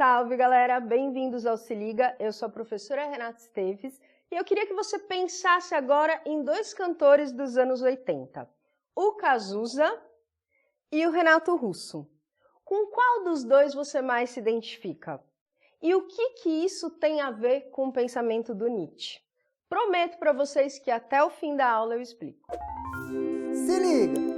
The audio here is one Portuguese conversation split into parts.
Salve, galera! Bem-vindos ao Se Liga, eu sou a professora Renata Esteves e eu queria que você pensasse agora em dois cantores dos anos 80, o Cazuza e o Renato Russo. Com qual dos dois você mais se identifica? E o que isso tem a ver com o pensamento do Nietzsche? Prometo para vocês que até o fim da aula eu explico. Se liga!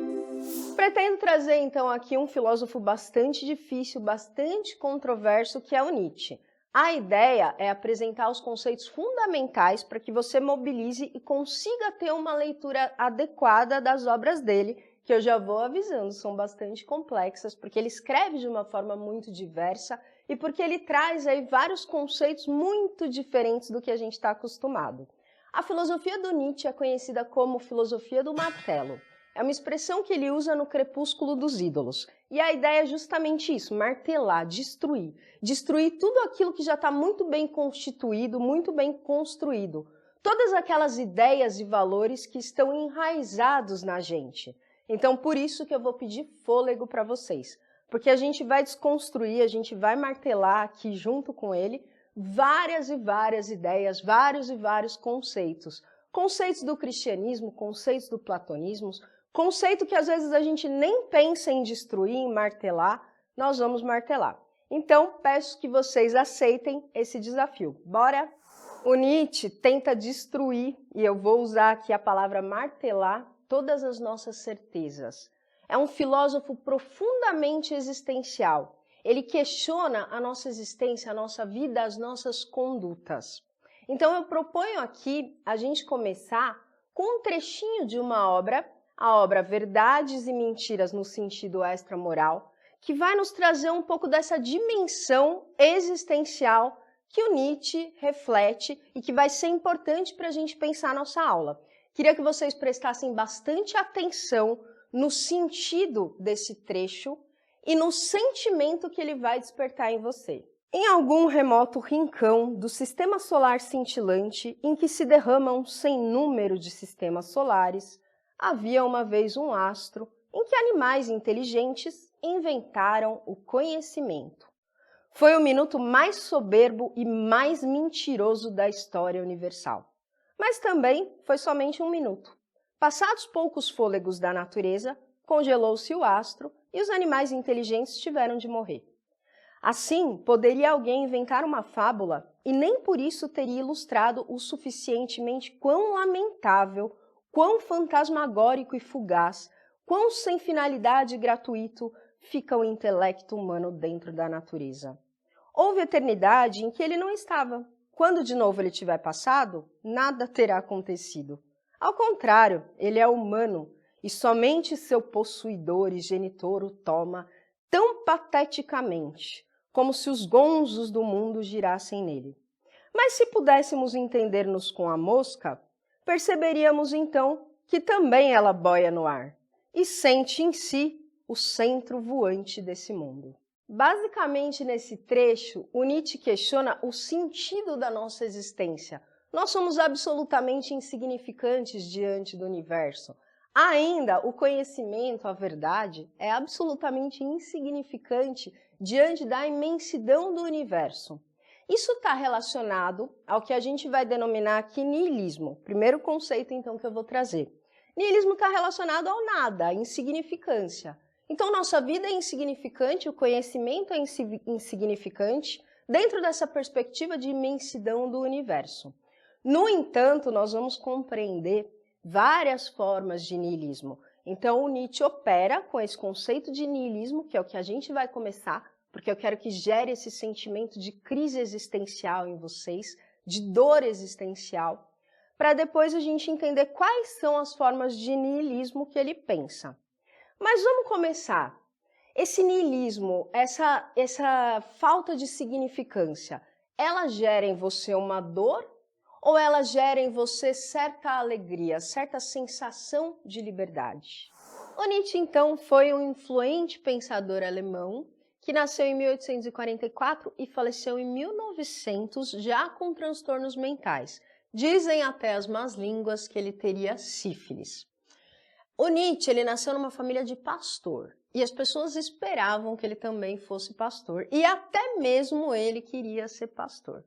Pretendo trazer então aqui um filósofo bastante difícil, bastante controverso, que é o Nietzsche. A ideia é apresentar os conceitos fundamentais para que você mobilize e consiga ter uma leitura adequada das obras dele, que eu já vou avisando, são bastante complexas, porque ele escreve de uma forma muito diversa e porque ele traz aí vários conceitos muito diferentes do que a gente está acostumado. A filosofia do Nietzsche é conhecida como filosofia do martelo. É uma expressão que ele usa no Crepúsculo dos Ídolos. E a ideia é justamente isso, martelar, destruir. Destruir tudo aquilo que já está muito bem constituído, muito bem construído. Todas aquelas ideias e valores que estão enraizados na gente. Então, por isso que eu vou pedir fôlego para vocês. Porque a gente vai desconstruir, a gente vai martelar aqui junto com ele várias e várias ideias, vários e vários conceitos. Conceitos do cristianismo, conceitos do platonismo, conceito que às vezes a gente nem pensa em destruir, em martelar, nós vamos martelar. Então, peço que vocês aceitem esse desafio. Bora? O Nietzsche tenta destruir, e eu vou usar aqui a palavra martelar, todas as nossas certezas. É um filósofo profundamente existencial. Ele questiona a nossa existência, a nossa vida, as nossas condutas. Então, eu proponho aqui a gente começar com um trechinho de uma obra, a obra Verdades e Mentiras no Sentido Extramoral, que vai nos trazer um pouco dessa dimensão existencial que o Nietzsche reflete e que vai ser importante para a gente pensar a nossa aula. Queria que vocês prestassem bastante atenção no sentido desse trecho e no sentimento que ele vai despertar em você. Em algum remoto rincão do sistema solar cintilante em que se derramam sem número de sistemas solares, havia uma vez um astro em que animais inteligentes inventaram o conhecimento. Foi o minuto mais soberbo e mais mentiroso da história universal. Mas também foi somente um minuto. Passados poucos fôlegos da natureza, congelou-se o astro e os animais inteligentes tiveram de morrer. Assim, poderia alguém inventar uma fábula e nem por isso teria ilustrado o suficientemente quão lamentável, quão fantasmagórico e fugaz, quão sem finalidade e gratuito fica o intelecto humano dentro da natureza. Houve eternidade em que ele não estava. Quando de novo ele tiver passado, nada terá acontecido. Ao contrário, ele é humano e somente seu possuidor e genitor o toma tão pateticamente, como se os gonzos do mundo girassem nele. Mas se pudéssemos entender-nos com a mosca, perceberíamos então que também ela boia no ar e sente em si o centro voante desse mundo. Basicamente, nesse trecho, o Nietzsche questiona o sentido da nossa existência. Nós somos absolutamente insignificantes diante do universo. Ainda, o conhecimento, a verdade, é absolutamente insignificante diante da imensidão do universo. Isso está relacionado ao que a gente vai denominar aqui niilismo. Primeiro conceito, então, que eu vou trazer. Niilismo está relacionado ao nada, à insignificância. Então, nossa vida é insignificante, o conhecimento é insignificante, dentro dessa perspectiva de imensidão do universo. No entanto, nós vamos compreender várias formas de niilismo. Então, o Nietzsche opera com esse conceito de niilismo, que é o que a gente vai começar, porque eu quero que gere esse sentimento de crise existencial em vocês, de dor existencial, para depois a gente entender quais são as formas de niilismo que ele pensa. Mas vamos começar. Esse niilismo, essa falta de significância, ela gera em você uma dor ou ela gera em você certa alegria, certa sensação de liberdade? O Nietzsche, então, foi um influente pensador alemão que nasceu em 1844 e faleceu em 1900, já com transtornos mentais. Dizem até as más línguas que ele teria sífilis. O Nietzsche, ele nasceu numa família de pastor e as pessoas esperavam que ele também fosse pastor e até mesmo ele queria ser pastor.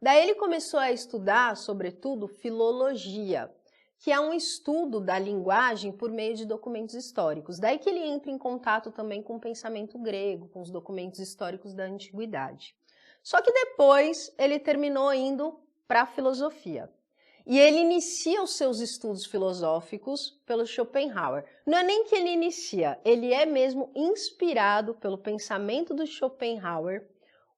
Daí ele começou a estudar, sobretudo, filologia, que é um estudo da linguagem por meio de documentos históricos. Daí que ele entra em contato também com o pensamento grego, com os documentos históricos da antiguidade. Só que depois ele terminou indo para a filosofia. E ele inicia os seus estudos filosóficos pelo Schopenhauer. Não é nem que ele inicia, ele é mesmo inspirado pelo pensamento do Schopenhauer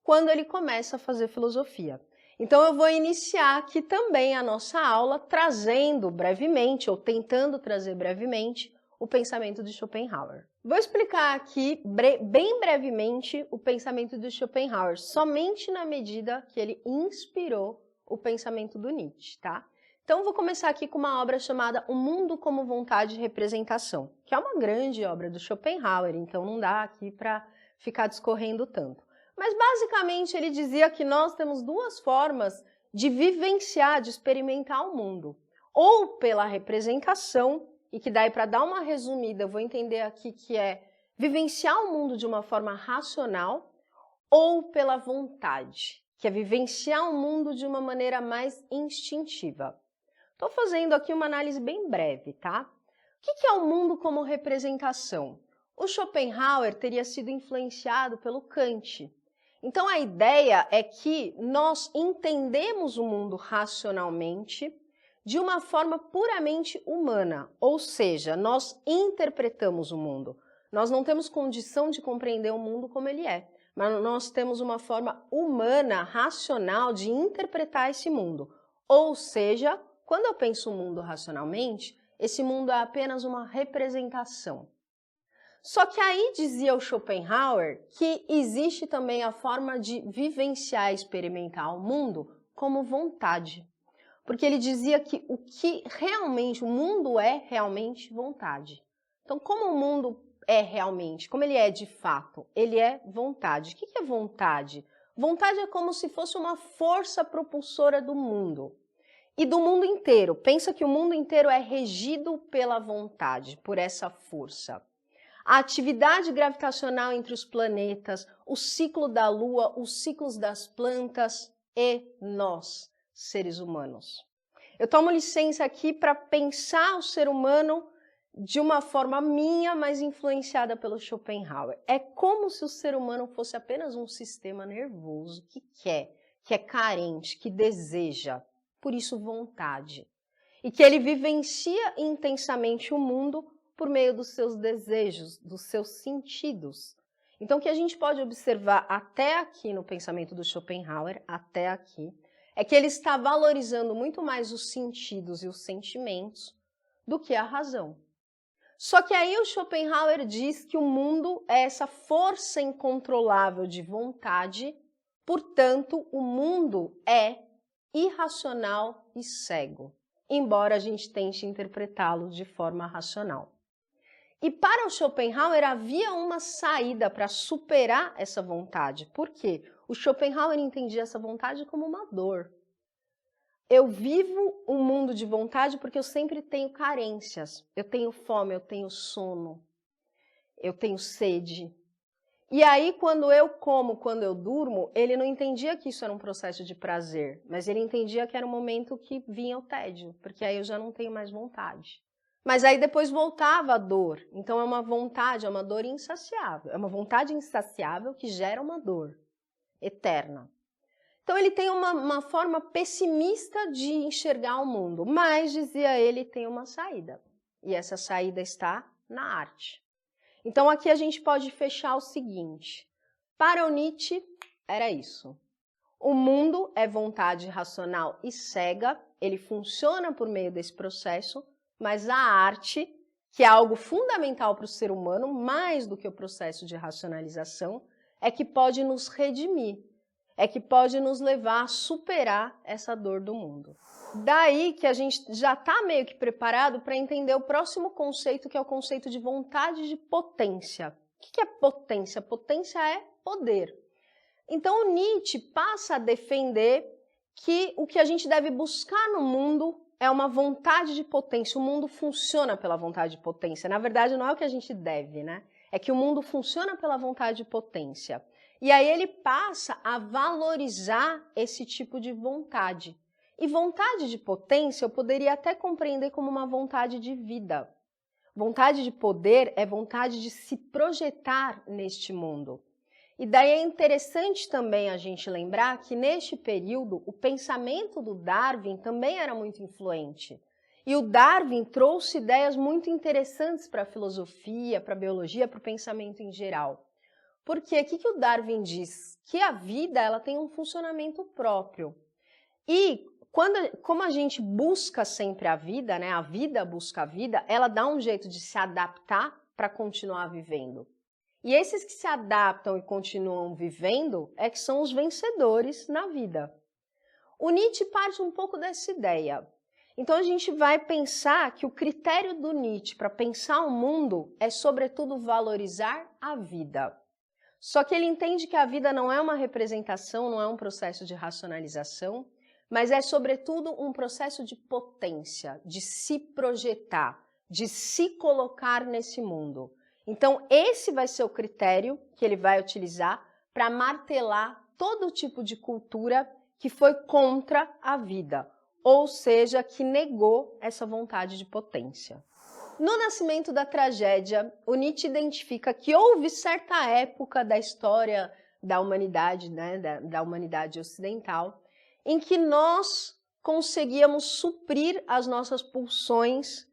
quando ele começa a fazer filosofia. Então eu vou iniciar aqui também a nossa aula trazendo brevemente, ou tentando trazer brevemente, o pensamento de Schopenhauer. Vou explicar aqui bem brevemente o pensamento de Schopenhauer, somente na medida que ele inspirou o pensamento do Nietzsche, tá? Então vou começar aqui com uma obra chamada O Mundo como Vontade e Representação, que é uma grande obra do Schopenhauer, então não dá aqui para ficar discorrendo tanto. Mas basicamente ele dizia que nós temos duas formas de vivenciar, de experimentar o mundo. Ou pela representação, e que daí para dar uma resumida eu vou entender aqui que é vivenciar o mundo de uma forma racional, ou pela vontade, que é vivenciar o mundo de uma maneira mais instintiva. Estou fazendo aqui uma análise bem breve, tá? O que é o mundo como representação? O Schopenhauer teria sido influenciado pelo Kant. Então a ideia é que nós entendemos o mundo racionalmente de uma forma puramente humana, ou seja, nós interpretamos o mundo. Nós não temos condição de compreender o mundo como ele é, mas nós temos uma forma humana, racional de interpretar esse mundo. Ou seja, quando eu penso o mundo racionalmente, esse mundo é apenas uma representação. Só que aí dizia o Schopenhauer que existe também a forma de vivenciar e experimentar o mundo como vontade. Porque ele dizia que o mundo é realmente vontade. Então, como o mundo é realmente, como ele é de fato, ele é vontade. O que é vontade? Vontade é como se fosse uma força propulsora do mundo. E do mundo inteiro. Pensa que o mundo inteiro é regido pela vontade, por essa força. A atividade gravitacional entre os planetas, o ciclo da Lua, os ciclos das plantas e nós, seres humanos. Eu tomo licença aqui para pensar o ser humano de uma forma minha, mas influenciada pelo Schopenhauer. É como se o ser humano fosse apenas um sistema nervoso que quer, que é carente, que deseja, por isso vontade. E que ele vivencia intensamente o mundo por meio dos seus desejos, dos seus sentidos. Então, o que a gente pode observar até aqui no pensamento do Schopenhauer, até aqui, é que ele está valorizando muito mais os sentidos e os sentimentos do que a razão. Só que aí o Schopenhauer diz que o mundo é essa força incontrolável de vontade, portanto, o mundo é irracional e cego, embora a gente tente interpretá-lo de forma racional. E para o Schopenhauer havia uma saída para superar essa vontade. Por quê? O Schopenhauer entendia essa vontade como uma dor. Eu vivo um mundo de vontade porque eu sempre tenho carências. Eu tenho fome, eu tenho sono, eu tenho sede. E aí, quando eu como, quando eu durmo, ele não entendia que isso era um processo de prazer, mas ele entendia que era um momento que vinha o tédio, porque aí eu já não tenho mais vontade. Mas aí depois voltava a dor, então é uma vontade, é uma dor insaciável, é uma vontade insaciável que gera uma dor eterna. Então ele tem uma forma pessimista de enxergar o mundo, mas, dizia ele, tem uma saída, e essa saída está na arte. Então aqui a gente pode fechar o seguinte, para o Nietzsche era isso. O mundo é vontade racional e cega, ele funciona por meio desse processo, mas a arte, que é algo fundamental para o ser humano, mais do que o processo de racionalização, é que pode nos redimir, é que pode nos levar a superar essa dor do mundo. Daí que a gente já está meio que preparado para entender o próximo conceito, que é o conceito de vontade de potência. O que é potência? Potência é poder. Então o Nietzsche passa a defender que o que a gente deve buscar no mundo é uma vontade de potência. O mundo funciona pela vontade de potência. Na verdade, não é o que a gente deve, né? É que o mundo funciona pela vontade de potência. E aí ele passa a valorizar esse tipo de vontade. E vontade de potência eu poderia até compreender como uma vontade de vida. Vontade de poder é vontade de se projetar neste mundo. E daí é interessante também a gente lembrar que neste período o pensamento do Darwin também era muito influente. E o Darwin trouxe ideias muito interessantes para a filosofia, para a biologia, para o pensamento em geral. Porque o que o Darwin diz? Que a vida ela tem um funcionamento próprio. E como a gente busca sempre a vida, né? A vida busca a vida, ela dá um jeito de se adaptar para continuar vivendo. E esses que se adaptam e continuam vivendo é que são os vencedores na vida. O Nietzsche parte um pouco dessa ideia. Então a gente vai pensar que o critério do Nietzsche para pensar o mundo é sobretudo valorizar a vida. Só que ele entende que a vida não é uma representação, não é um processo de racionalização, mas é sobretudo um processo de potência, de se projetar, de se colocar nesse mundo. Então, esse vai ser o critério que ele vai utilizar para martelar todo tipo de cultura que foi contra a vida, ou seja, que negou essa vontade de potência. No Nascimento da Tragédia, o Nietzsche identifica que houve certa época da história da humanidade, né, da humanidade ocidental, em que nós conseguíamos suprir as nossas pulsões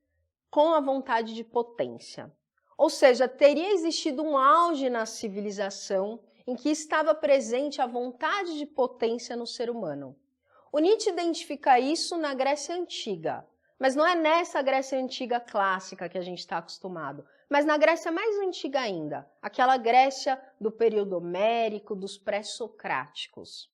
com a vontade de potência. Ou seja, teria existido um auge na civilização em que estava presente a vontade de potência no ser humano. O Nietzsche identifica isso na Grécia Antiga, mas não é nessa Grécia Antiga clássica que a gente está acostumado, mas na Grécia mais antiga ainda, aquela Grécia do período homérico, dos pré-socráticos.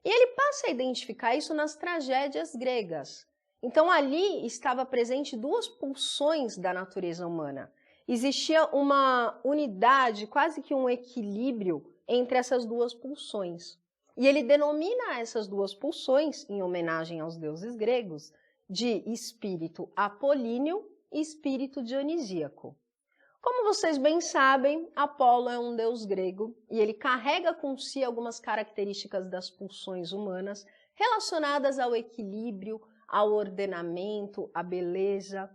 E ele passa a identificar isso nas tragédias gregas. Então ali estava presente duas pulsões da natureza humana. Existia uma unidade, quase que um equilíbrio entre essas duas pulsões. E ele denomina essas duas pulsões, em homenagem aos deuses gregos, de espírito apolíneo e espírito dionisíaco. Como vocês bem sabem, Apolo é um deus grego e ele carrega com si algumas características das pulsões humanas relacionadas ao equilíbrio, ao ordenamento, à beleza.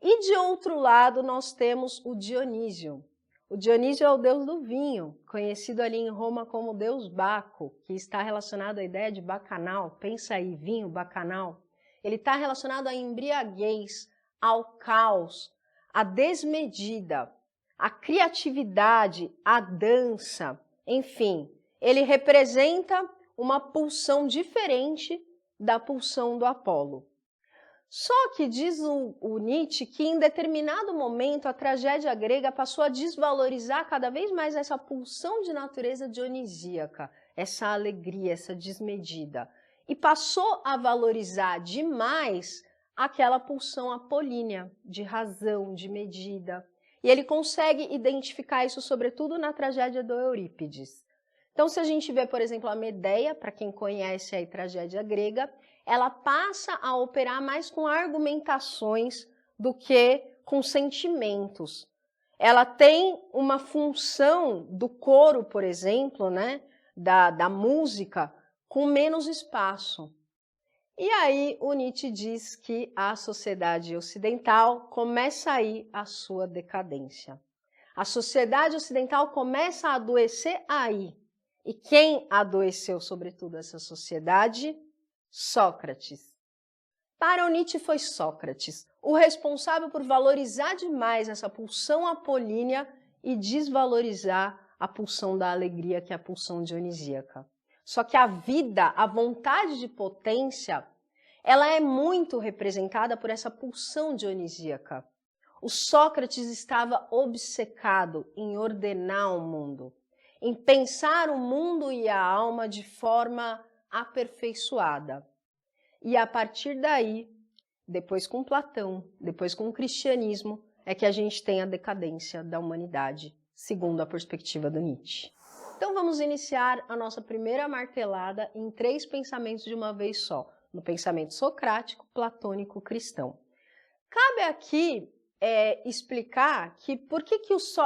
E de outro lado nós temos o Dionísio. O Dionísio é o deus do vinho, conhecido ali em Roma como deus Baco, que está relacionado à ideia de bacanal. Pensa aí, vinho, bacanal. Ele está relacionado à embriaguez, ao caos, à desmedida, à criatividade, à dança, enfim. Ele representa uma pulsão diferente da pulsão do Apolo. Só que diz o Nietzsche que em determinado momento a tragédia grega passou a desvalorizar cada vez mais essa pulsão de natureza dionisíaca, essa alegria, essa desmedida, e passou a valorizar demais aquela pulsão apolínea, de razão, de medida. E ele consegue identificar isso sobretudo na tragédia do Eurípides. Então, se a gente vê, por exemplo, a Medeia, para quem conhece a tragédia grega, ela passa a operar mais com argumentações do que com sentimentos. Ela tem uma função do coro, por exemplo, né, da música, com menos espaço. E aí o Nietzsche diz que a sociedade ocidental começa aí a sua decadência. A sociedade ocidental começa a adoecer aí. E quem adoeceu, sobretudo, essa sociedade? Sócrates. Para o Nietzsche foi Sócrates, o responsável por valorizar demais essa pulsão apolínea e desvalorizar a pulsão da alegria, que é a pulsão dionisíaca. Só que a vida, a vontade de potência, ela é muito representada por essa pulsão dionisíaca. O Sócrates estava obcecado em ordenar o mundo, em pensar o mundo e a alma de forma aperfeiçoada. E a partir daí, depois com Platão, depois com o cristianismo, é que a gente tem a decadência da humanidade, segundo a perspectiva do Nietzsche. Então vamos iniciar a nossa primeira martelada em 3 pensamentos de uma vez só. no pensamento socrático, platônico, cristão. Cabe aqui explicar que por que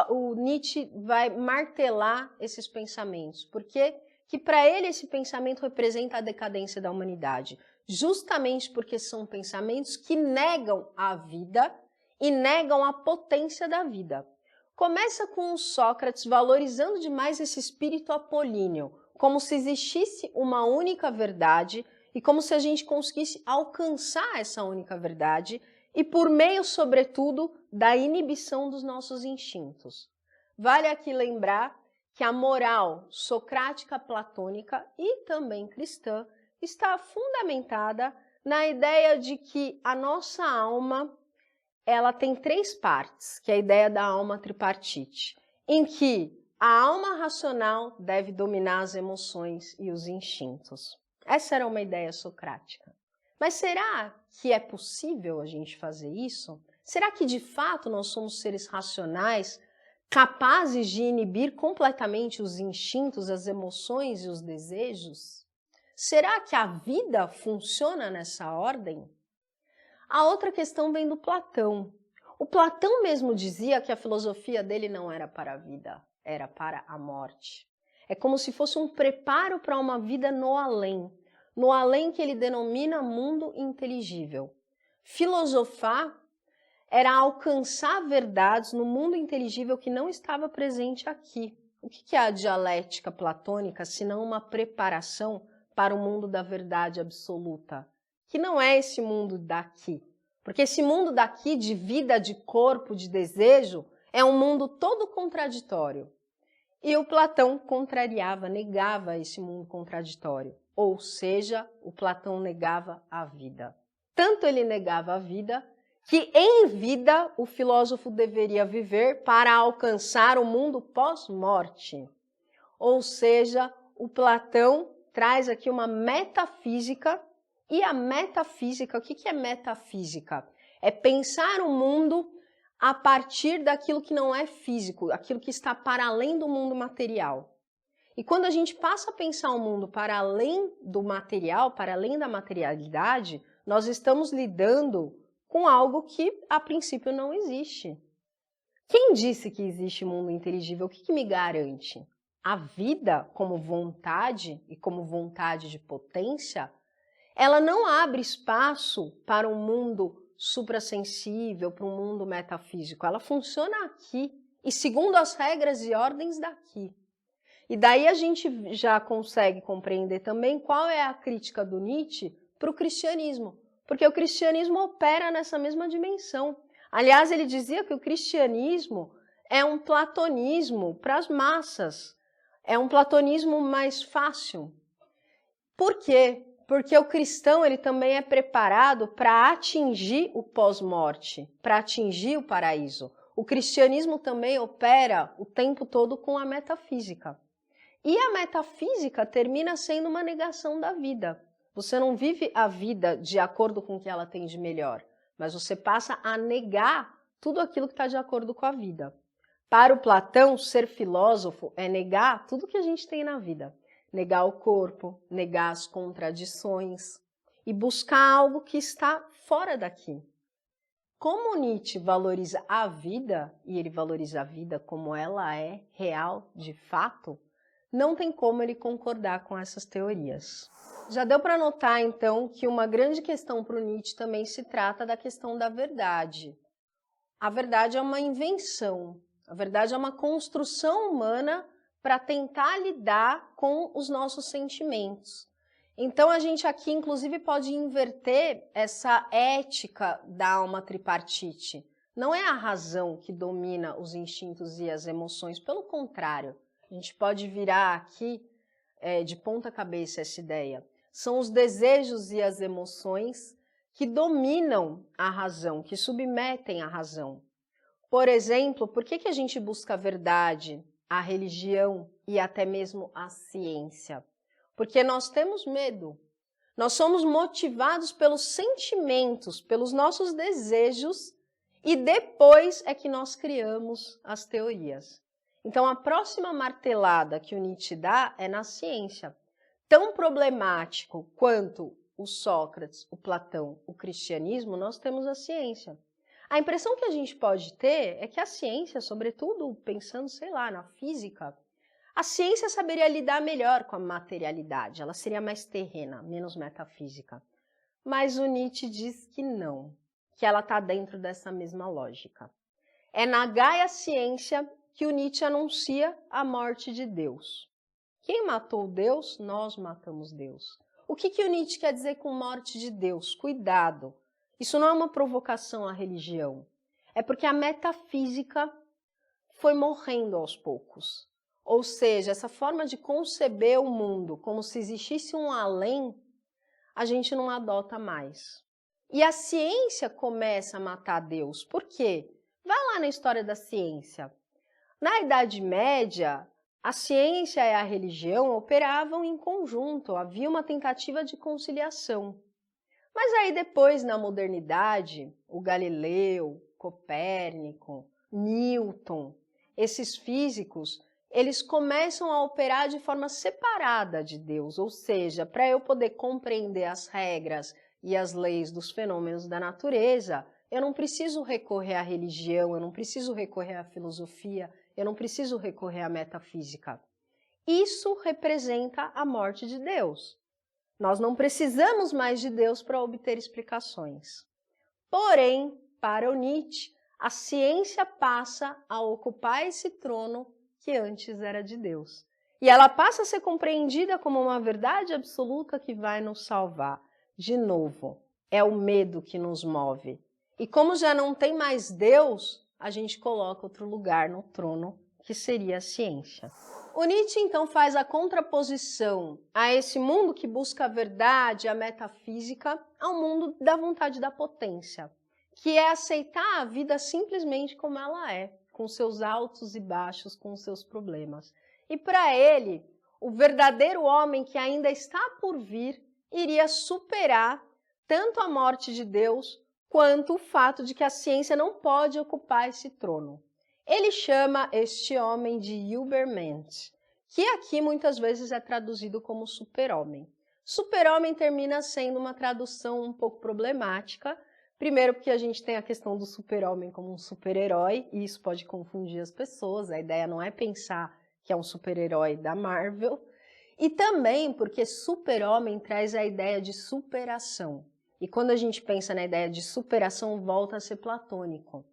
o Nietzsche vai martelar esses pensamentos? Porque que para ele esse pensamento representa a decadência da humanidade, justamente porque são pensamentos que negam a vida e negam a potência da vida. Começa com o Sócrates valorizando demais esse espírito apolíneo, como se existisse uma única verdade e como se a gente conseguisse alcançar essa única verdade e por meio, sobretudo, da inibição dos nossos instintos. Vale aqui lembrar que a moral socrática, platônica e também cristã está fundamentada na ideia de que a nossa alma ela tem três partes, que é a ideia da alma tripartite, em que a alma racional deve dominar as emoções e os instintos. Essa era uma ideia socrática. Mas será que é possível a gente fazer isso? Será que de fato nós somos seres racionais, capazes de inibir completamente os instintos, as emoções e os desejos? Será que a vida funciona nessa ordem? A outra questão vem do Platão. O Platão mesmo dizia que a filosofia dele não era para a vida, era para a morte. É como se fosse um preparo para uma vida no além que ele denomina mundo inteligível. Filosofar era alcançar verdades no mundo inteligível que não estava presente aqui. O que é a dialética platônica, senão uma preparação para o mundo da verdade absoluta? Que não é esse mundo daqui. Porque esse mundo daqui, de vida, de corpo, de desejo, é um mundo todo contraditório. E o Platão contrariava, negava esse mundo contraditório. Ou seja, o Platão negava a vida. Tanto ele negava a vida, que em vida o filósofo deveria viver para alcançar o mundo pós-morte. Ou seja, o Platão traz aqui uma metafísica. E a metafísica, o que é metafísica? É pensar o mundo a partir daquilo que não é físico, aquilo que está para além do mundo material. E quando a gente passa a pensar o mundo para além do material, para além da materialidade, nós estamos lidando com algo que a princípio não existe. Quem disse que existe mundo inteligível? O que me garante? A vida como vontade e como vontade de potência, ela não abre espaço para um mundo suprassensível, para um mundo metafísico. Ela funciona aqui e segundo as regras e ordens daqui. E daí a gente já consegue compreender também qual é a crítica do Nietzsche para o cristianismo, porque o cristianismo opera nessa mesma dimensão. Aliás, ele dizia que o cristianismo é um platonismo para as massas, é um platonismo mais fácil. Por quê? Porque o cristão ele também é preparado para atingir o pós-morte, para atingir o paraíso. O cristianismo também opera o tempo todo com a metafísica. E a metafísica termina sendo uma negação da vida. Você não vive a vida de acordo com o que ela tem de melhor, mas você passa a negar tudo aquilo que está de acordo com a vida. Para o Platão, ser filósofo é negar tudo que a gente tem na vida. Negar o corpo, negar as contradições e buscar algo que está fora daqui. Como Nietzsche valoriza a vida, e ele valoriza a vida como ela é, real, de fato, não tem como ele concordar com essas teorias. Já deu para notar, então, que uma grande questão para o Nietzsche também se trata da questão da verdade. A verdade é uma invenção, a verdade é uma construção humana para tentar lidar com os nossos sentimentos. Então, a gente aqui, inclusive, pode inverter essa ética da alma tripartite. Não é a razão que domina os instintos e as emoções, pelo contrário. A gente pode virar aqui de ponta cabeça essa ideia. São os desejos e as emoções que dominam a razão, que submetem a razão. Por exemplo, por que a gente busca a verdade, a religião e até mesmo a ciência? Porque nós temos medo. Nós somos motivados pelos sentimentos, pelos nossos desejos e depois é que nós criamos as teorias. Então, a próxima martelada que o Nietzsche dá é na ciência. Tão problemático quanto o Sócrates, o Platão, o cristianismo, nós temos a ciência. A impressão que a gente pode ter é que a ciência, sobretudo pensando, sei lá, na física, a ciência saberia lidar melhor com a materialidade, ela seria mais terrena, menos metafísica. Mas o Nietzsche diz que não, que ela está dentro dessa mesma lógica. É na Gaia Ciência que o Nietzsche anuncia a morte de Deus. Quem matou Deus? Nós matamos Deus. O que o Nietzsche quer dizer com morte de Deus? Cuidado! Isso não é uma provocação à religião. É porque a metafísica foi morrendo aos poucos. Ou seja, essa forma de conceber o mundo como se existisse um além, a gente não adota mais. E a ciência começa a matar Deus. Por quê? Vai lá na história da ciência. Na Idade Média, a ciência e a religião operavam em conjunto, havia uma tentativa de conciliação. Mas aí depois, na modernidade, o Galileu, Copérnico, Newton, esses físicos, eles começam a operar de forma separada de Deus, ou seja, para eu poder compreender as regras e as leis dos fenômenos da natureza, eu não preciso recorrer à religião, eu não preciso recorrer à filosofia, eu não preciso recorrer à metafísica. Isso representa a morte de Deus. Nós não precisamos mais de Deus para obter explicações. Porém, para o Nietzsche, a ciência passa a ocupar esse trono que antes era de Deus. E ela passa a ser compreendida como uma verdade absoluta que vai nos salvar. De novo, é o medo que nos move. E como já não tem mais Deus, a gente coloca outro lugar no trono, que seria a ciência. O Nietzsche, então, faz a contraposição a esse mundo que busca a verdade, a metafísica, ao mundo da vontade da potência, que é aceitar a vida simplesmente como ela é, com seus altos e baixos, com seus problemas. E para ele, o verdadeiro homem que ainda está por vir iria superar tanto a morte de Deus quanto o fato de que a ciência não pode ocupar esse trono. Ele chama este homem de Übermensch, que aqui muitas vezes é traduzido como super-homem. Super-homem termina sendo uma tradução um pouco problemática, primeiro porque a gente tem a questão do super-homem como um super-herói, e isso pode confundir as pessoas, a ideia não é pensar que é um super-herói da Marvel, e também porque super-homem traz a ideia de superação. E quando a gente pensa na ideia de superação, volta a ser platônico.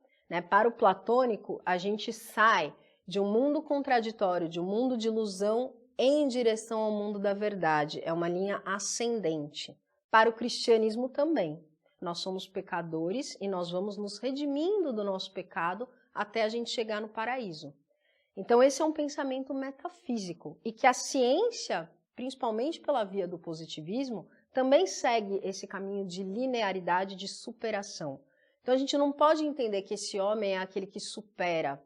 Para o platônico, a gente sai de um mundo contraditório, de um mundo de ilusão, em direção ao mundo da verdade. É uma linha ascendente. Para o cristianismo também. Nós somos pecadores e nós vamos nos redimindo do nosso pecado até a gente chegar no paraíso. Então esse é um pensamento metafísico e que a ciência, principalmente pela via do positivismo, também segue esse caminho de linearidade, de superação. Então a gente não pode entender que esse homem é aquele que supera,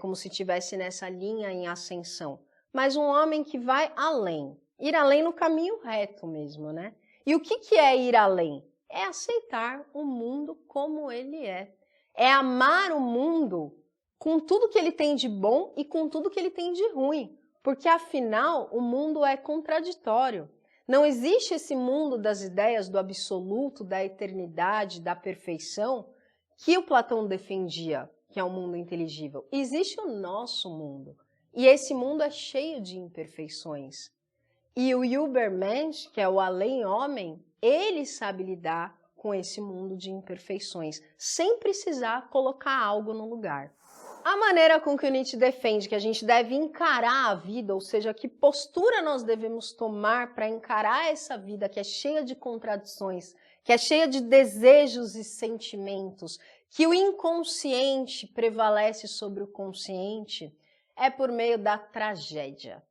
como se estivesse nessa linha em ascensão, mas um homem que vai além, ir além no caminho reto mesmo, E o que é ir além? É aceitar o mundo como ele é amar o mundo com tudo que ele tem de bom e com tudo que ele tem de ruim, porque afinal o mundo é contraditório. Não existe esse mundo das ideias do absoluto, da eternidade, da perfeição, que o Platão defendia, que é um mundo inteligível. Existe o nosso mundo, e esse mundo é cheio de imperfeições. E o Übermensch, que é o além-homem, ele sabe lidar com esse mundo de imperfeições, sem precisar colocar algo no lugar. A maneira com que o Nietzsche defende que a gente deve encarar a vida, ou seja, que postura nós devemos tomar para encarar essa vida que é cheia de contradições, que é cheia de desejos e sentimentos, que o inconsciente prevalece sobre o consciente, é por meio da tragédia.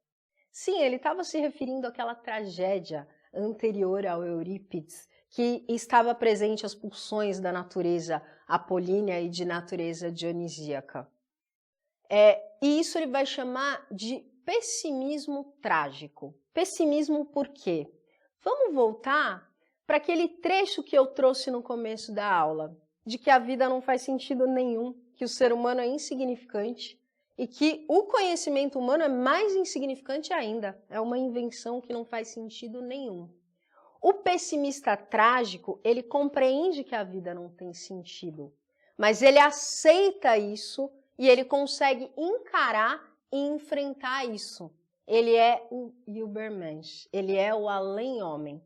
Sim, ele estava se referindo àquela tragédia anterior ao Eurípides, que estava presente às pulsões da natureza apolínea e de natureza dionisíaca. E isso ele vai chamar de pessimismo trágico. Pessimismo por quê? Vamos voltar para aquele trecho que eu trouxe no começo da aula, de que a vida não faz sentido nenhum, que o ser humano é insignificante e que o conhecimento humano é mais insignificante ainda, é uma invenção que não faz sentido nenhum. O pessimista trágico, ele compreende que a vida não tem sentido, mas ele aceita isso e ele consegue encarar e enfrentar isso. Ele é o Übermensch, ele é o além-homem.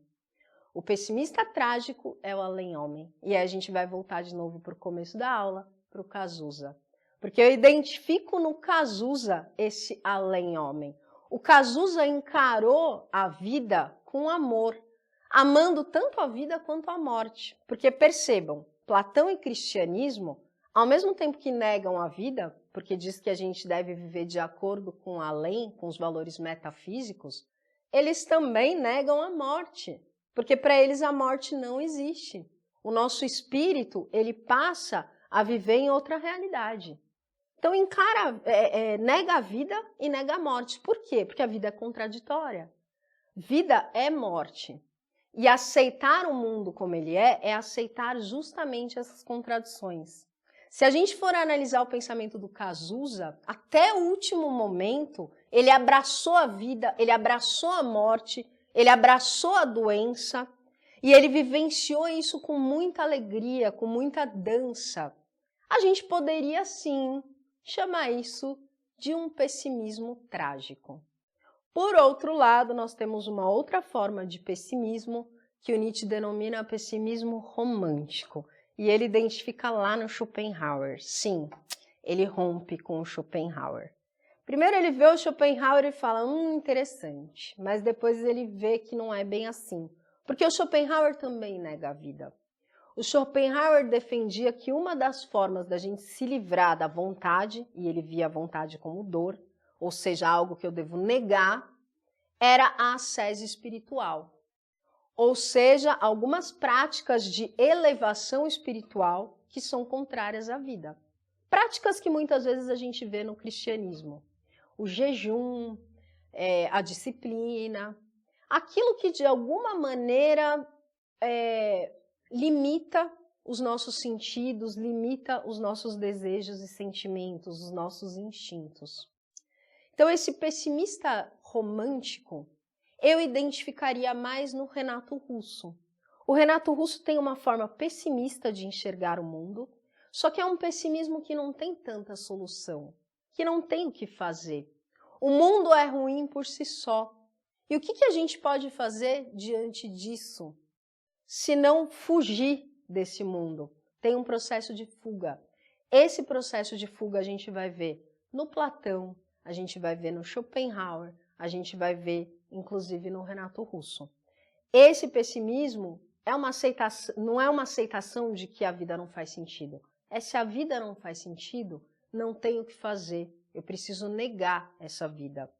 O pessimista trágico é o além-homem. E aí a gente vai voltar de novo para o começo da aula, para o Cazuza. Porque eu identifico no Cazuza esse além-homem. O Cazuza encarou a vida com amor, amando tanto a vida quanto a morte. Porque percebam, Platão e cristianismo, ao mesmo tempo que negam a vida, porque diz que a gente deve viver de acordo com o além, com os valores metafísicos, eles também negam a morte. Porque para eles a morte não existe. O nosso espírito, ele passa a viver em outra realidade. Então nega a vida e nega a morte. Por quê? Porque a vida é contraditória. Vida é morte. E aceitar o mundo como ele é aceitar justamente essas contradições. Se a gente for analisar o pensamento do Cazuza, até o último momento, ele abraçou a vida, ele abraçou a morte, ele abraçou a doença e ele vivenciou isso com muita alegria, com muita dança. A gente poderia, sim, chamar isso de um pessimismo trágico. Por outro lado, nós temos uma outra forma de pessimismo que o Nietzsche denomina pessimismo romântico. E ele identifica lá no Schopenhauer. Sim, ele rompe com o Schopenhauer. Primeiro ele vê o Schopenhauer e fala, interessante, mas depois ele vê que não é bem assim, porque o Schopenhauer também nega a vida. O Schopenhauer defendia que uma das formas da gente se livrar da vontade, e ele via a vontade como dor, ou seja, algo que eu devo negar, era a ascese espiritual. Ou seja, algumas práticas de elevação espiritual que são contrárias à vida. Práticas que muitas vezes a gente vê no cristianismo. O jejum, a disciplina, aquilo que de alguma maneira limita os nossos sentidos, limita os nossos desejos e sentimentos, os nossos instintos. Então, esse pessimista romântico, eu identificaria mais no Renato Russo. O Renato Russo tem uma forma pessimista de enxergar o mundo, só que é um pessimismo que não tem tanta solução, que não tem o que fazer. O mundo é ruim por si só. E o que a gente pode fazer diante disso? Se não fugir desse mundo. Tem um processo de fuga. Esse processo de fuga a gente vai ver no Platão, a gente vai ver no Schopenhauer, a gente vai ver, inclusive, no Renato Russo. Esse pessimismo não é uma aceitação de que a vida não faz sentido. Se a vida não faz sentido, não tenho o que fazer. Eu preciso negar essa vida.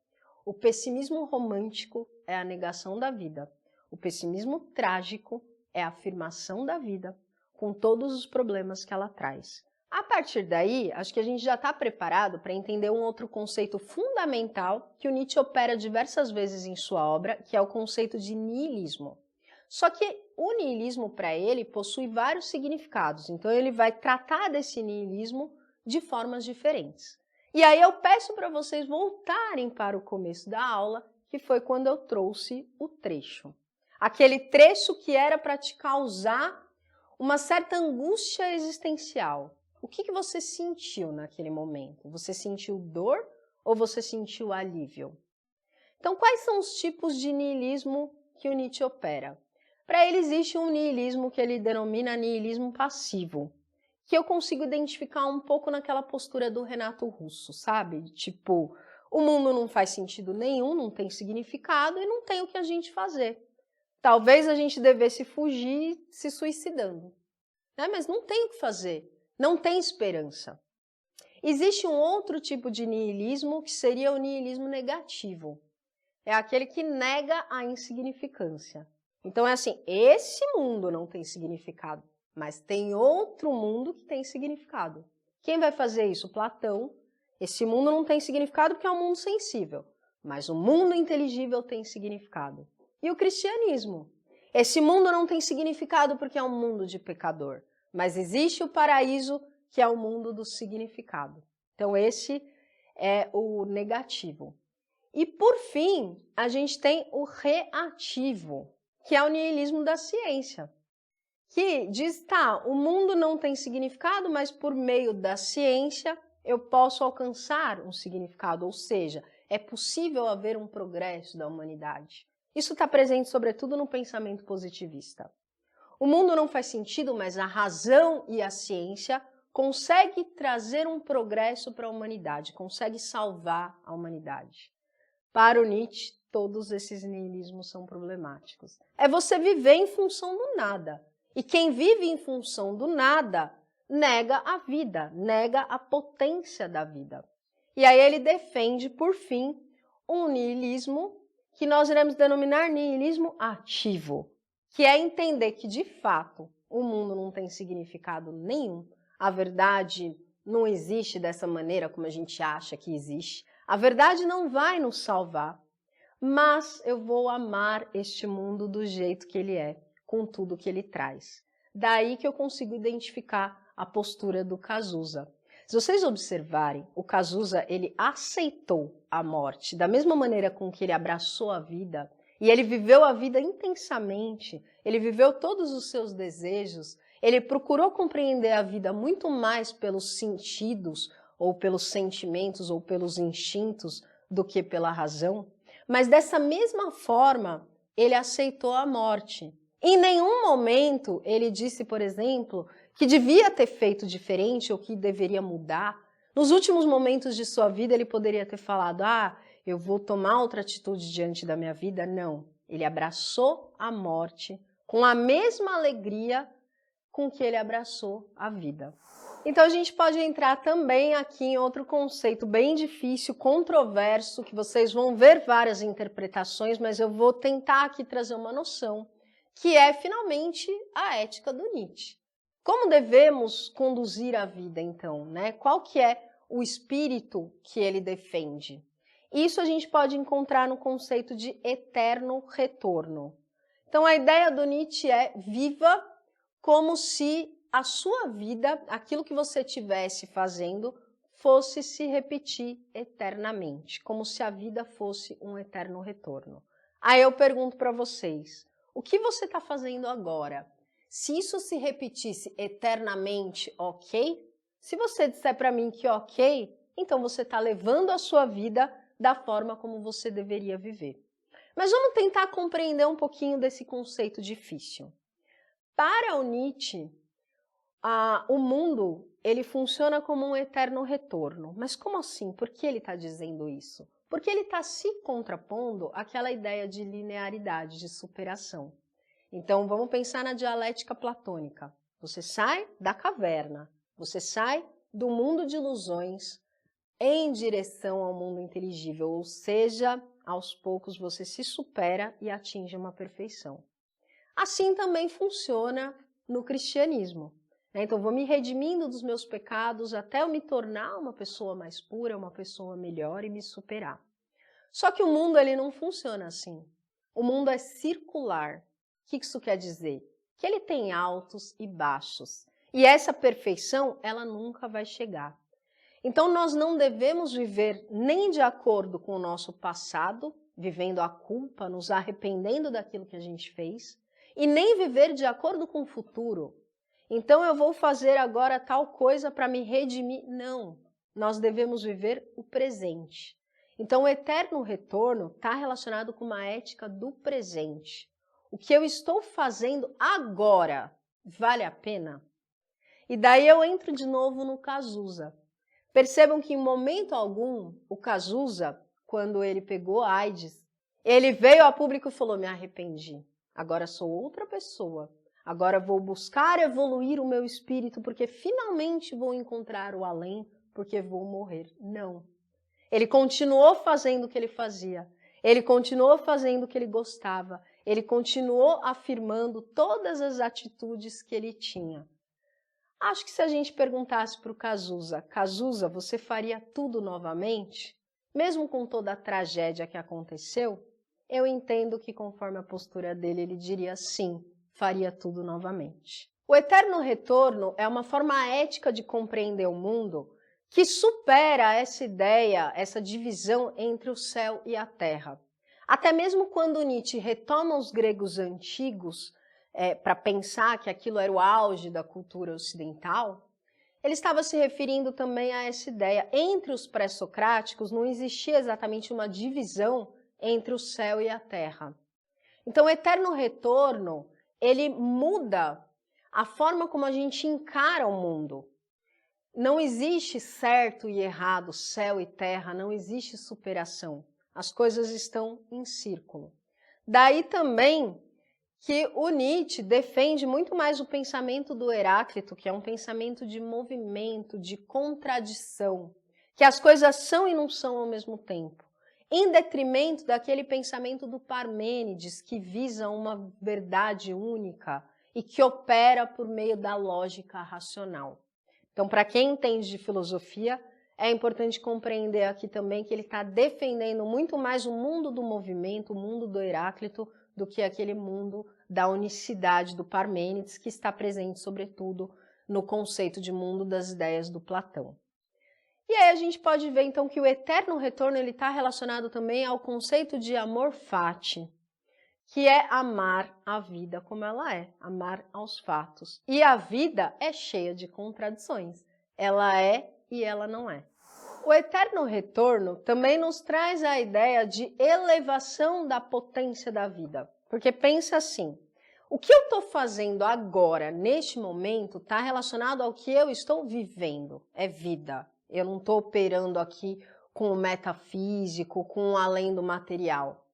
O pessimismo romântico é a negação da vida. O pessimismo trágico é a afirmação da vida, com todos os problemas que ela traz. A partir daí, acho que a gente já está preparado para entender um outro conceito fundamental que o Nietzsche opera diversas vezes em sua obra, que é o conceito de niilismo. Só que o niilismo, para ele, possui vários significados, então ele vai tratar desse niilismo de formas diferentes. E aí eu peço para vocês voltarem para o começo da aula, que foi quando eu trouxe o trecho. Aquele trecho que era para te causar uma certa angústia existencial. O que você sentiu naquele momento? Você sentiu dor ou você sentiu alívio? Então, quais são os tipos de niilismo que o Nietzsche opera? Para ele existe um niilismo que ele denomina niilismo passivo, que eu consigo identificar um pouco naquela postura do Renato Russo, sabe? Tipo, o mundo não faz sentido nenhum, não tem significado e não tem o que a gente fazer. Talvez a gente devesse fugir se suicidando, né? Mas não tem o que fazer, não tem esperança. Existe um outro tipo de niilismo que seria o niilismo negativo. É aquele que nega a insignificância. Então é assim, esse mundo não tem significado, mas tem outro mundo que tem significado. Quem vai fazer isso? Platão. Esse mundo não tem significado porque é um mundo sensível, mas o mundo inteligível tem significado. E o cristianismo? Esse mundo não tem significado porque é um mundo de pecador, mas existe o paraíso que é o mundo do significado. Então esse é o negativo. E por fim, a gente tem o reativo, que é o niilismo da ciência, que diz, tá, o mundo não tem significado, mas por meio da ciência eu posso alcançar um significado, ou seja, é possível haver um progresso da humanidade. Isso está presente, sobretudo, no pensamento positivista. O mundo não faz sentido, mas a razão e a ciência conseguem trazer um progresso para a humanidade, conseguem salvar a humanidade. Para o Nietzsche, todos esses niilismos são problemáticos. É você viver em função do nada. E quem vive em função do nada nega a vida, nega a potência da vida. E aí ele defende, por fim, um niilismo que nós iremos denominar niilismo ativo, que é entender que, de fato, o mundo não tem significado nenhum, a verdade não existe dessa maneira como a gente acha que existe, a verdade não vai nos salvar, mas eu vou amar este mundo do jeito que ele é, com tudo que ele traz. Daí que eu consigo identificar a postura do Cazuza. Se vocês observarem, o Cazuza, ele aceitou a morte da mesma maneira com que ele abraçou a vida, e ele viveu a vida intensamente, ele viveu todos os seus desejos, ele procurou compreender a vida muito mais pelos sentidos, ou pelos sentimentos, ou pelos instintos, do que pela razão. Mas dessa mesma forma, ele aceitou a morte. Em nenhum momento ele disse, por exemplo, que devia ter feito diferente ou que deveria mudar. Nos últimos momentos de sua vida ele poderia ter falado, eu vou tomar outra atitude diante da minha vida. Não, ele abraçou a morte com a mesma alegria com que ele abraçou a vida. Então a gente pode entrar também aqui em outro conceito bem difícil, controverso, que vocês vão ver várias interpretações, mas eu vou tentar aqui trazer uma noção, que é finalmente a ética do Nietzsche. Como devemos conduzir a vida então, né? Qual que é o espírito que ele defende? Isso a gente pode encontrar no conceito de eterno retorno. Então a ideia do Nietzsche é viva como se a sua vida, aquilo que você estivesse fazendo, fosse se repetir eternamente, como se a vida fosse um eterno retorno. Aí eu pergunto para vocês, o que você está fazendo agora? Se isso se repetisse eternamente, ok? Se você disser para mim que ok, então você está levando a sua vida da forma como você deveria viver. Mas vamos tentar compreender um pouquinho desse conceito difícil. Para o Nietzsche, o mundo ele funciona como um eterno retorno. Mas como assim? Por que ele está dizendo isso? Porque ele está se contrapondo àquela ideia de linearidade, de superação. Então, vamos pensar na dialética platônica. Você sai da caverna, você sai do mundo de ilusões em direção ao mundo inteligível, ou seja, aos poucos você se supera e atinge uma perfeição. Assim também funciona no cristianismo. Então, vou me redimindo dos meus pecados até eu me tornar uma pessoa mais pura, uma pessoa melhor e me superar. Só que o mundo ele não funciona assim. O mundo é circular. O que isso quer dizer? Que ele tem altos e baixos. E essa perfeição, ela nunca vai chegar. Então, nós não devemos viver nem de acordo com o nosso passado, vivendo a culpa, nos arrependendo daquilo que a gente fez, e nem viver de acordo com o futuro. Então, eu vou fazer agora tal coisa para me redimir. Não, nós devemos viver o presente. Então, o eterno retorno está relacionado com uma ética do presente. O que eu estou fazendo agora vale a pena? E daí eu entro de novo no Cazuza. Percebam que em momento algum, o Cazuza, quando ele pegou a AIDS, ele veio a público e falou, me arrependi, agora sou outra pessoa, agora vou buscar evoluir o meu espírito, porque finalmente vou encontrar o além, porque vou morrer. Não. Ele continuou fazendo o que ele fazia, ele continuou fazendo o que ele gostava, ele continuou afirmando todas as atitudes que ele tinha. Acho que se a gente perguntasse para o Cazuza, Cazuza, você faria tudo novamente? Mesmo com toda a tragédia que aconteceu? Eu entendo que conforme a postura dele, ele diria sim, faria tudo novamente. O eterno retorno é uma forma ética de compreender o mundo que supera essa ideia, essa divisão entre o céu e a terra. Até mesmo quando Nietzsche retoma os gregos antigos para pensar que aquilo era o auge da cultura ocidental, ele estava se referindo também a essa ideia. Entre os pré-socráticos não existia exatamente uma divisão entre o céu e a terra. Então, o eterno retorno, ele muda a forma como a gente encara o mundo. Não existe certo e errado, céu e terra, não existe superação. As coisas estão em círculo. Daí também que o Nietzsche defende muito mais o pensamento do Heráclito, que é um pensamento de movimento, de contradição, que as coisas são e não são ao mesmo tempo, em detrimento daquele pensamento do Parmênides, que visa uma verdade única e que opera por meio da lógica racional. Então, para quem entende de filosofia, é importante compreender aqui também que ele está defendendo muito mais o mundo do movimento, o mundo do Heráclito, do que aquele mundo da unicidade do Parmênides, que está presente, sobretudo, no conceito de mundo das ideias do Platão. E aí a gente pode ver, então, que o eterno retorno está relacionado também ao conceito de amor fati, que é amar a vida como ela é, amar aos fatos. E a vida é cheia de contradições. Ela é e ela não é. O eterno retorno também nos traz a ideia de elevação da potência da vida. Porque pensa assim, o que eu estou fazendo agora, neste momento, está relacionado ao que eu estou vivendo, é vida. Eu não estou operando aqui com o metafísico, com o além do material.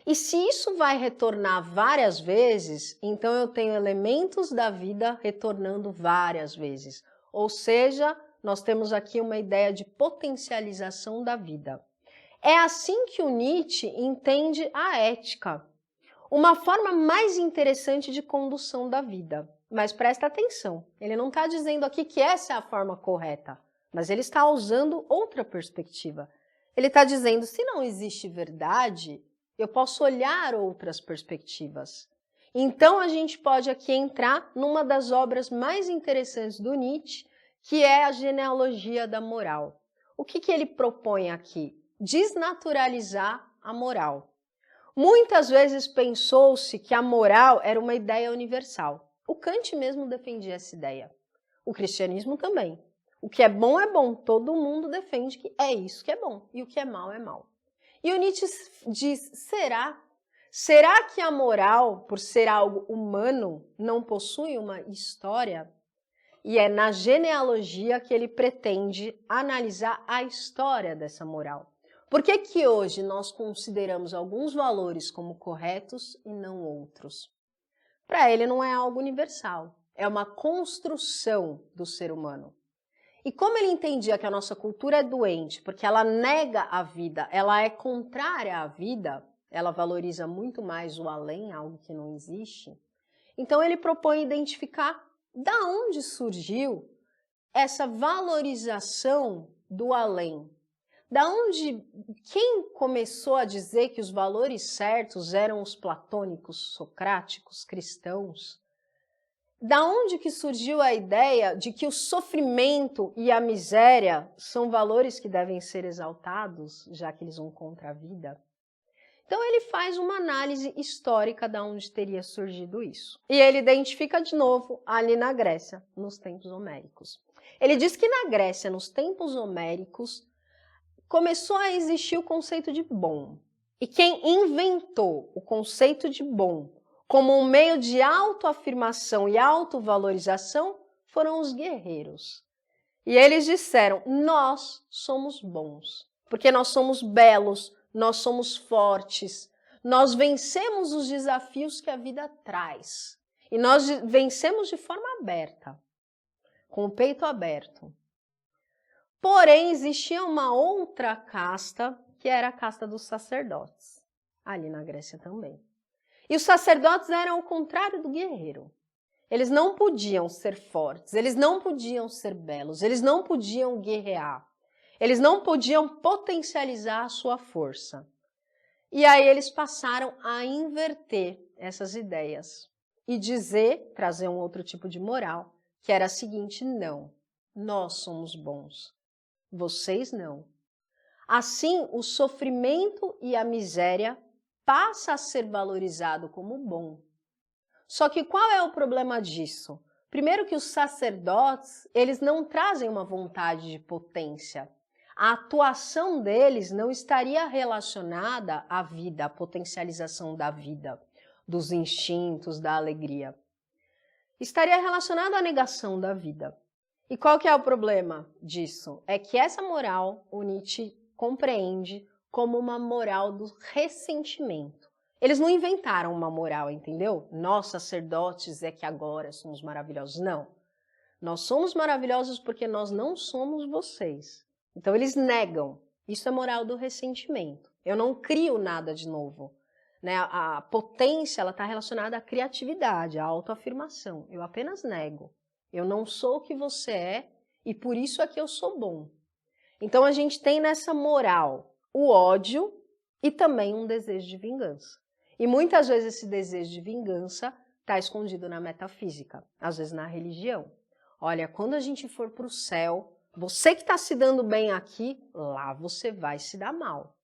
E se isso vai retornar várias vezes, então eu tenho elementos da vida retornando várias vezes. Ou seja, nós temos aqui uma ideia de potencialização da vida. É assim que o Nietzsche entende a ética, uma forma mais interessante de condução da vida. Mas presta atenção, ele não está dizendo aqui que essa é a forma correta, mas ele está usando outra perspectiva. Ele está dizendo, se não existe verdade, eu posso olhar outras perspectivas. Então a gente pode aqui entrar numa das obras mais interessantes do Nietzsche, que é a genealogia da moral. O que ele propõe aqui? Desnaturalizar a moral. Muitas vezes pensou-se que a moral era uma ideia universal. O Kant mesmo defendia essa ideia. O cristianismo também. O que é bom, todo mundo defende que é isso que é bom, e o que é mal é mal. E o Nietzsche diz, será que a moral, por ser algo humano, não possui uma história? E é na genealogia que ele pretende analisar a história dessa moral. Por que que hoje nós consideramos alguns valores como corretos e não outros? Para ele não é algo universal, é uma construção do ser humano. E como ele entendia que a nossa cultura é doente, porque ela nega a vida, ela é contrária à vida, ela valoriza muito mais o além, algo que não existe, então ele propõe identificar da onde surgiu essa valorização do além. Da onde, quem começou a dizer que os valores certos eram os platônicos, socráticos, cristãos? Da onde que surgiu a ideia de que o sofrimento e a miséria são valores que devem ser exaltados, já que eles vão contra a vida? Então ele faz uma análise histórica de onde teria surgido isso. E ele identifica de novo ali na Grécia, nos tempos homéricos. Ele diz que na Grécia, nos tempos homéricos, começou a existir o conceito de bom. E quem inventou o conceito de bom como um meio de autoafirmação e autovalorização foram os guerreiros. E eles disseram, nós somos bons, porque nós somos belos, nós somos fortes, nós vencemos os desafios que a vida traz. E nós vencemos de forma aberta, com o peito aberto. Porém, existia uma outra casta, que era a casta dos sacerdotes, ali na Grécia também. E os sacerdotes eram o contrário do guerreiro. Eles não podiam ser fortes, eles não podiam ser belos, eles não podiam guerrear. Eles não podiam potencializar a sua força. E aí eles passaram a inverter essas ideias e dizer, trazer um outro tipo de moral, que era a seguinte, não, nós somos bons, vocês não. Assim, o sofrimento e a miséria passa a ser valorizado como bom. Só que qual é o problema disso? Primeiro que os sacerdotes, eles não trazem uma vontade de potência. A atuação deles não estaria relacionada à vida, à potencialização da vida, dos instintos, da alegria. Estaria relacionada à negação da vida. E qual que é o problema disso? É que essa moral o Nietzsche compreende como uma moral do ressentimento. Eles não inventaram uma moral, entendeu? Nós, sacerdotes, é que agora somos maravilhosos. Não. Nós somos maravilhosos porque nós não somos vocês. Então, eles negam. Isso é moral do ressentimento. Eu não crio nada de novo. Né? A potência está relacionada à criatividade, à autoafirmação. Eu apenas nego. Eu não sou o que você é e por isso é que eu sou bom. Então, a gente tem nessa moral o ódio e também um desejo de vingança. E muitas vezes esse desejo de vingança está escondido na metafísica, às vezes na religião. Olha, quando a gente for para o céu, você que está se dando bem aqui, lá você vai se dar mal.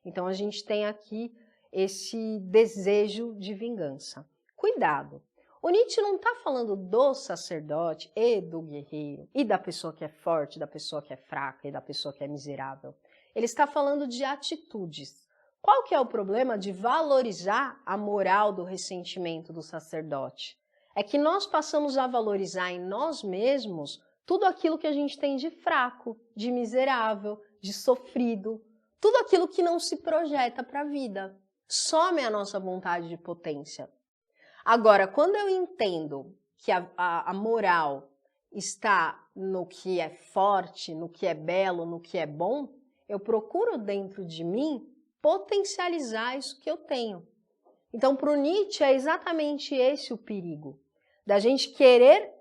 Então a gente tem aqui esse desejo de vingança. Cuidado! O Nietzsche não está falando do sacerdote e do guerreiro, e da pessoa que é forte, da pessoa que é fraca e da pessoa que é miserável. Ele está falando de atitudes. Qual que é o problema de valorizar a moral do ressentimento do sacerdote? É que nós passamos a valorizar em nós mesmos tudo aquilo que a gente tem de fraco, de miserável, de sofrido, tudo aquilo que não se projeta para a vida. Some a nossa vontade de potência. Agora, quando eu entendo que a moral está no que é forte, no que é belo, no que é bom, eu procuro dentro de mim potencializar isso que eu tenho. Então, para o Nietzsche, é exatamente esse o perigo, da gente querer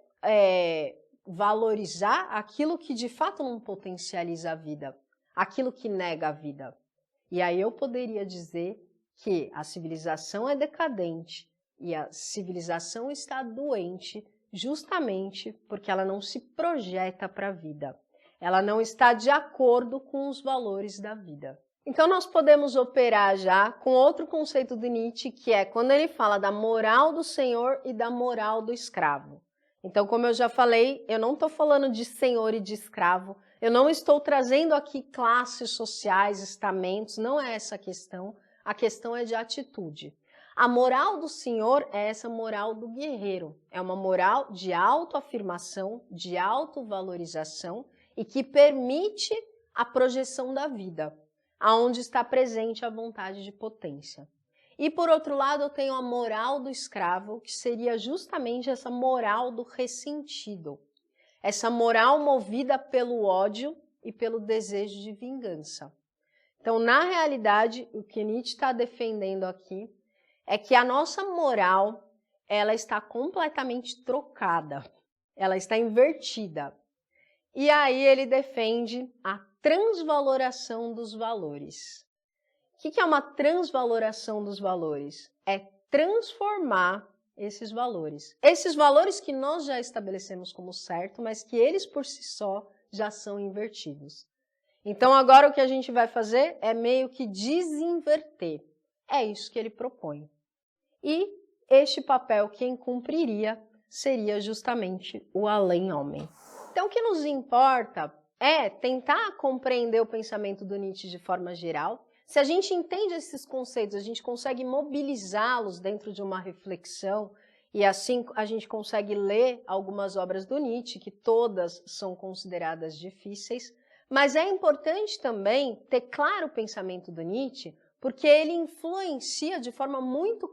valorizar aquilo que de fato não potencializa a vida, aquilo que nega a vida. E aí eu poderia dizer que a civilização é decadente e a civilização está doente justamente porque ela não se projeta para a vida. Ela não está de acordo com os valores da vida. Então nós podemos operar já com outro conceito de Nietzsche, que é quando ele fala da moral do senhor e da moral do escravo. Então, como eu já falei, eu não estou falando de senhor e de escravo, eu não estou trazendo aqui classes sociais, estamentos, não é essa a questão é de atitude. A moral do senhor é essa moral do guerreiro, é uma moral de autoafirmação, de autovalorização e que permite a projeção da vida, aonde está presente a vontade de potência. E, por outro lado, eu tenho a moral do escravo, que seria justamente essa moral do ressentido. Essa moral movida pelo ódio e pelo desejo de vingança. Então, na realidade, o que Nietzsche está defendendo aqui é que a nossa moral, ela está completamente trocada, ela está invertida. E aí ele defende a transvaloração dos valores. O que é uma transvaloração dos valores? É transformar esses valores. Esses valores que nós já estabelecemos como certo, mas que eles por si só já são invertidos. Então agora o que a gente vai fazer é meio que desinverter. É isso que ele propõe. E este papel quem cumpriria seria justamente o além-homem. Então o que nos importa é tentar compreender o pensamento do Nietzsche de forma geral. Se a gente entende esses conceitos, a gente consegue mobilizá-los dentro de uma reflexão e assim a gente consegue ler algumas obras do Nietzsche, que todas são consideradas difíceis, mas é importante também ter claro o pensamento do Nietzsche, porque ele influencia de forma muito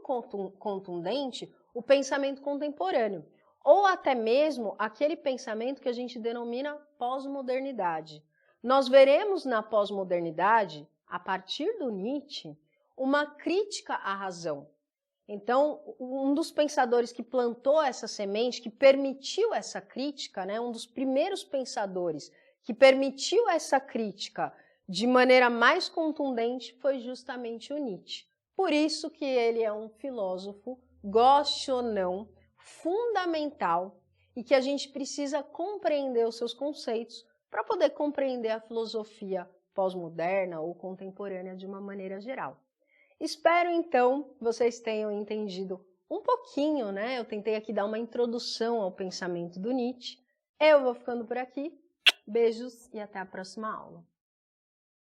contundente o pensamento contemporâneo, ou até mesmo aquele pensamento que a gente denomina pós-modernidade. Nós veremos na pós-modernidade, a partir do Nietzsche, uma crítica à razão. Então, um dos pensadores que plantou essa semente, que permitiu essa crítica, né, um dos primeiros pensadores que permitiu essa crítica de maneira mais contundente foi justamente o Nietzsche. Por isso que ele é um filósofo, goste ou não, fundamental e que a gente precisa compreender os seus conceitos para poder compreender a filosofia pós-moderna ou contemporânea de uma maneira geral. Espero, então, vocês tenham entendido um pouquinho, né? Eu tentei aqui dar uma introdução ao pensamento do Nietzsche. Eu vou ficando por aqui. Beijos e até a próxima aula.